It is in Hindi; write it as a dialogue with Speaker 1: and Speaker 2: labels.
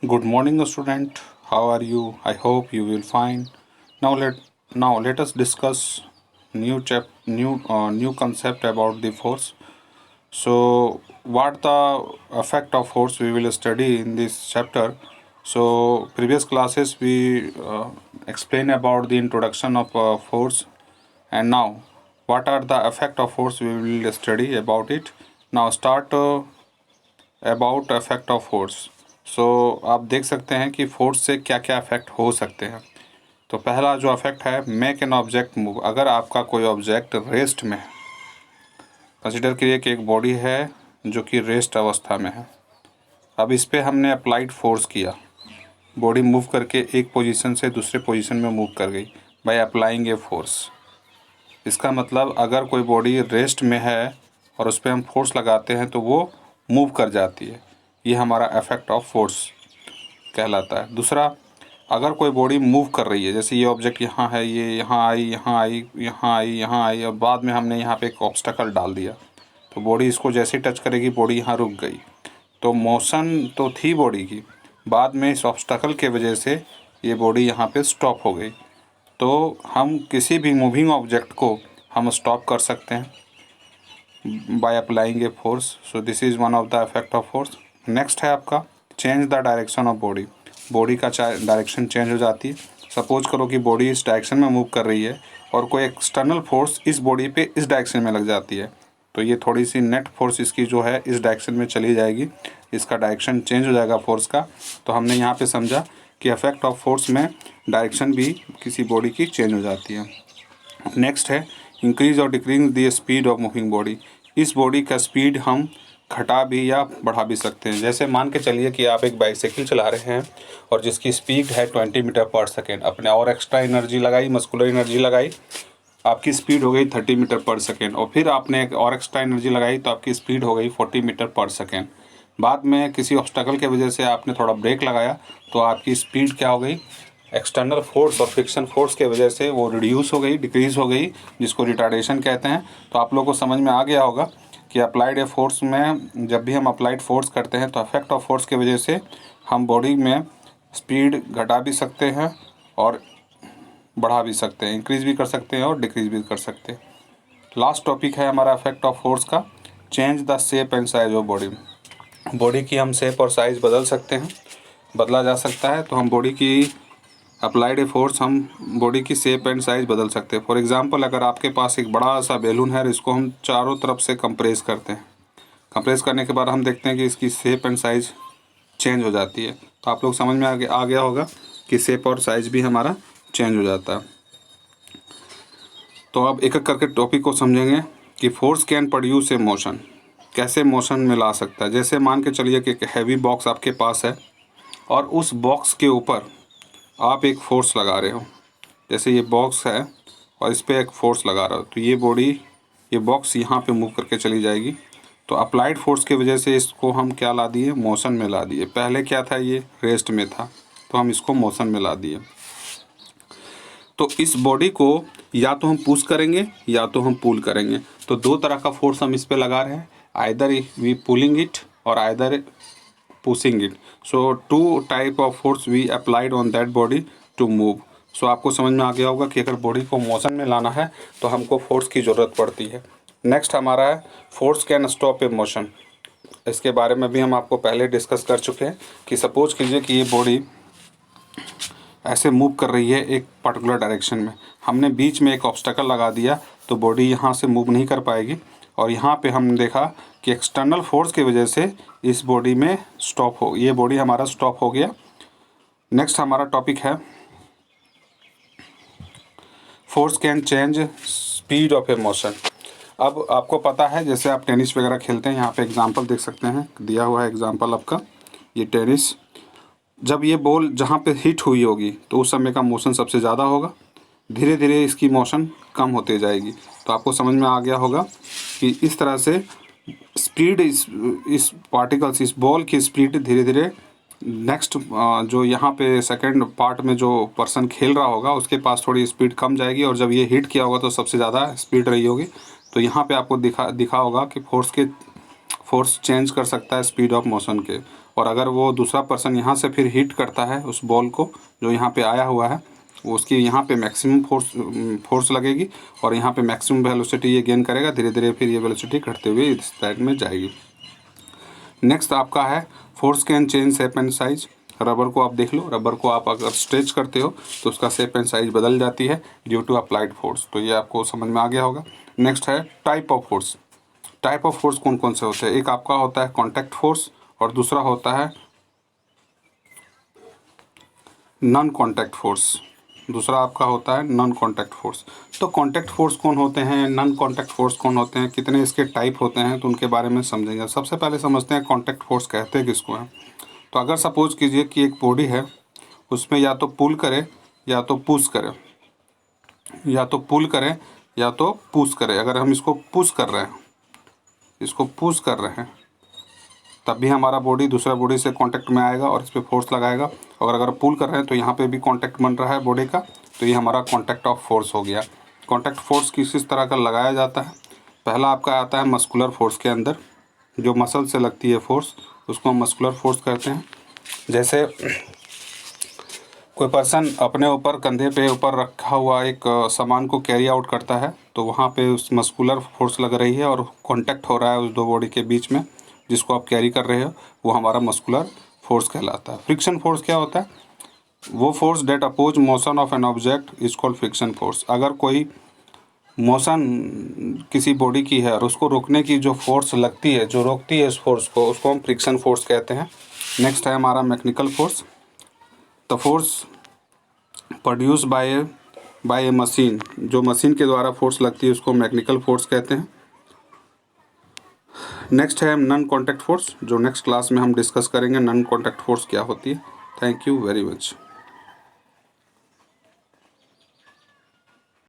Speaker 1: Good morning, student. How are you? I hope you will fine. Now let us discuss new concept about the force. So, what the effect of force we will study in this chapter. So, previous classes we explain about the introduction of force, and now what are the effect of force we will study about it. Now start about effect of force. So आप देख सकते हैं कि फोर्स से क्या क्या इफेक्ट हो सकते हैं। तो पहला जो इफेक्ट है, मेक एन ऑब्जेक्ट मूव। अगर आपका कोई ऑब्जेक्ट रेस्ट में है, कंसिडर करिए कि एक बॉडी है जो कि रेस्ट अवस्था में है। अब इस पर हमने अप्लाइड फोर्स किया, बॉडी मूव करके एक पोजीशन से दूसरे पोजीशन में मूव कर गई बाय अप्लाइंग ए फोर्स। इसका मतलब अगर कोई बॉडी रेस्ट में है और उस पर हम फोर्स लगाते हैं तो वो मूव कर जाती है। ये हमारा इफेक्ट ऑफ फोर्स कहलाता है। दूसरा, अगर कोई बॉडी मूव कर रही है, जैसे ये ऑब्जेक्ट यहाँ है, ये यहाँ आई, यहाँ आई, यहाँ आई, यहाँ आई, और बाद में हमने यहाँ पे एक ऑब्स्टेकल डाल दिया, तो बॉडी इसको जैसे ही टच करेगी बॉडी यहाँ रुक गई। तो मोशन तो थी बॉडी की, बाद में इस ऑब्स्टेकल के वजह से ये बॉडी यहाँ पे स्टॉप हो गई। तो हम किसी भी मूविंग ऑब्जेक्ट को हम स्टॉप कर सकते हैं by applying a force. So this is one of the effect of force. Next है आपका change the direction of body. Body का डायरेक्शन चेंज हो जाती है। सपोज करो कि बॉडी इस डायरेक्शन में मूव कर रही है और कोई एक्सटर्नल फोर्स इस बॉडी पे इस डायरेक्शन में लग जाती है, तो ये थोड़ी सी नेट फोर्स इसकी जो है इस डायरेक्शन में चली जाएगी, इसका डायरेक्शन चेंज हो जाएगा फोर्स का। तो हमने यहाँ पे समझा कि इफेक्ट ऑफ फोर्स में डायरेक्शन भी किसी बॉडी की चेंज हो जाती है। नेक्स्ट है इंक्रीज और decrease the speed of moving body. इस बॉडी का स्पीड हम घटा भी या बढ़ा भी सकते हैं। जैसे मान के चलिए कि आप एक बाइसाइकिल चला रहे हैं और जिसकी स्पीड है 20 मीटर पर सेकेंड, अपने और एक्स्ट्रा एनर्जी लगाई, मस्कुलर एनर्जी लगाई, आपकी स्पीड हो गई 30 मीटर पर सेकेंड, और फिर आपने एक और एक्स्ट्रा एनर्जी लगाई तो आपकी स्पीड हो गई 40 मीटर पर सेकेंड। बाद में किसी ऑब्स्टेकल की वजह से आपने थोड़ा ब्रेक लगाया तो आपकी स्पीड क्या हो गई, एक्सटर्नल फोर्स और फ्रिक्शन फोर्स के वजह से वो रिड्यूस हो गई, डिक्रीज़ हो गई, जिसको रिटार्डेशन कहते हैं। तो आप लोगों को समझ में आ गया होगा कि अप्लाइड फोर्स में जब भी हम अप्लाइड फोर्स करते हैं तो इफेक्ट ऑफ फोर्स की वजह से हम बॉडी में स्पीड घटा भी सकते हैं और बढ़ा भी सकते हैं, इंक्रीज़ भी कर सकते हैं और डिक्रीज़ भी कर सकते हैं। लास्ट टॉपिक है हमारा इफेक्ट ऑफ फोर्स का, change the shape and size of body. Body की हम शेप और साइज़ बदल सकते हैं, बदला जा सकता है। तो हम बॉडी की अप्लाइड फोर्स, हम बॉडी की शेप एंड साइज़ बदल सकते हैं। फॉर एग्जांपल, अगर आपके पास एक बड़ा सा बैलून है और इसको हम चारों तरफ से कंप्रेस करते हैं, कंप्रेस करने के बाद हम देखते हैं कि इसकी शेप एंड साइज़ चेंज हो जाती है। तो आप लोग समझ में आ गया होगा कि शेप और साइज़ भी हमारा चेंज हो जाता है। तो अब एक एक करके टॉपिक को समझेंगे कि force can produce a motion, कैसे मोशन में ला सकता है। जैसे मान के चलिए कि एक हैवी बॉक्स आपके पास है और उस बॉक्स के ऊपर आप एक फोर्स लगा रहे हो, जैसे ये बॉक्स है और इस पर एक फोर्स लगा रहे हो, तो ये बॉडी, ये बॉक्स यहाँ पे मूव करके चली जाएगी। तो अप्लाइड फोर्स की वजह से इसको हम क्या ला दिए, मोशन में ला दिए। पहले क्या था, ये रेस्ट में था, तो हम इसको मोशन में ला दिए। तो इस बॉडी को या तो हम पुश करेंगे या तो हम पुल करेंगे। तो दो तरह का फोर्स हम इस पर लगा रहे हैं, आइदर वी पुलिंग इट और either pushing it. So two type of force we applied on that body to move. So आपको समझ में आ गया होगा कि अगर बॉडी को मोशन में लाना है तो हमको फोर्स की ज़रूरत पड़ती है। नेक्स्ट हमारा है force can stop A motion. इसके बारे में भी हम आपको पहले डिस्कस कर चुके हैं कि सपोज कीजिए कि ये बॉडी ऐसे मूव कर रही है एक पर्टिकुलर डायरेक्शन में, हमने बीच में एक ऑब्स्टेकल लगा दिया तो बॉडी यहाँ से मूव नहीं कर पाएगी, और यहाँ पे हमने देखा कि एक्सटर्नल फोर्स की वजह से इस बॉडी में स्टॉप हो, ये बॉडी हमारा स्टॉप हो गया। नेक्स्ट हमारा टॉपिक है force can change speed of A motion. अब आपको पता है, जैसे आप टेनिस वगैरह खेलते हैं, यहाँ पे एग्जांपल देख सकते हैं, दिया हुआ है एग्जांपल आपका, ये टेनिस, जब ये बॉल जहाँ पे हिट हुई होगी तो उस समय का मोशन सबसे ज़्यादा होगा, धीरे धीरे इसकी मोशन कम होती जाएगी। तो आपको समझ में आ गया होगा कि इस तरह से स्पीड, इस पार्टिकल्स, इस बॉल की स्पीड धीरे धीरे नेक्स्ट जो यहाँ पे सेकंड पार्ट में जो पर्सन खेल रहा होगा उसके पास थोड़ी स्पीड कम जाएगी, और जब ये हिट किया होगा तो सबसे ज़्यादा स्पीड रही होगी। तो यहाँ पे आपको दिखा होगा कि फोर्स चेंज कर सकता है स्पीड ऑफ मोशन के। और अगर वो दूसरा पर्सन यहाँ से फिर हिट करता है उस बॉल को जो यहाँ पे आया हुआ है, उसकी यहाँ पे मैक्सिमम फोर्स लगेगी और यहाँ पे मैक्सिमम वेलोसिटी ये गेन करेगा। धीरे धीरे फिर ये वेलोसिटी घटते हुए इस साइड में जाएगी। नेक्स्ट आपका है force can change shape and size. Rubber को आप देख लो, रबर को आप अगर स्ट्रेच करते हो तो उसका शेप एंड साइज बदल जाती है ड्यू टू अप्लाइड फोर्स। तो ये आपको समझ में आ गया होगा। नेक्स्ट है type of force. Type of force कौन कौन से होते हैं? एक आपका होता है कॉन्टैक्ट फोर्स और दूसरा होता है नॉन कॉन्टैक्ट फोर्स। दूसरा आपका होता है नॉन कॉन्टैक्ट फोर्स। तो कॉन्टैक्ट फोर्स कौन होते हैं, नॉन कॉन्टैक्ट फोर्स कौन होते हैं, कितने इसके टाइप होते हैं, तो उनके बारे में समझेंगे। सबसे पहले समझते हैं कॉन्टैक्ट फोर्स कहते हैं किसको हैं। तो अगर सपोज कीजिए कि एक बॉडी है, उसमें या तो पुल करे या तो पुश करे, या तो पुल करे या तो पुश करे। अगर हम इसको पुश कर रहे हैं, इसको पुश कर रहे हैं, तब भी हमारा बॉडी दूसरा बॉडी से कांटेक्ट में आएगा और इस पर फोर्स लगाएगा। और अगर पुल कर रहे हैं तो यहाँ पे भी कांटेक्ट बन रहा है बॉडी का, तो ये हमारा कांटेक्ट ऑफ फोर्स हो गया। कांटेक्ट फोर्स किस तरह का लगाया जाता है? पहला आपका आता है मस्कुलर फोर्स के अंदर, जो मसल से लगती है फोर्स, उसको हम मस्कुलर फोर्स कहते हैं। जैसे कोई पर्सन अपने ऊपर कंधे पे ऊपर रखा हुआ एक सामान को कैरी आउट करता है, तो वहाँ पे उस मस्कुलर फोर्स लग रही है और कांटेक्ट हो रहा है उस दो बॉडी के बीच में, जिसको आप कैरी कर रहे हो, वो हमारा मस्कुलर फोर्स कहलाता है। फ्रिक्शन फोर्स क्या होता है? वो force that oppose motion of an object is called friction force. अगर कोई मोशन किसी बॉडी की है और उसको रोकने की जो फोर्स लगती है, जो रोकती है इस फोर्स को, उसको हम फ्रिक्शन फोर्स कहते हैं। नेक्स्ट है हमारा mechanical force. The force produce by A machine, जो मशीन के द्वारा फोर्स लगती है उसको मैकेनिकल फोर्स कहते हैं। नेक्स्ट है नॉन कॉन्टैक्ट फोर्स, जो नेक्स्ट क्लास में हम डिस्कस करेंगे नॉन कॉन्टैक्ट फोर्स क्या होती है। Thank you very much.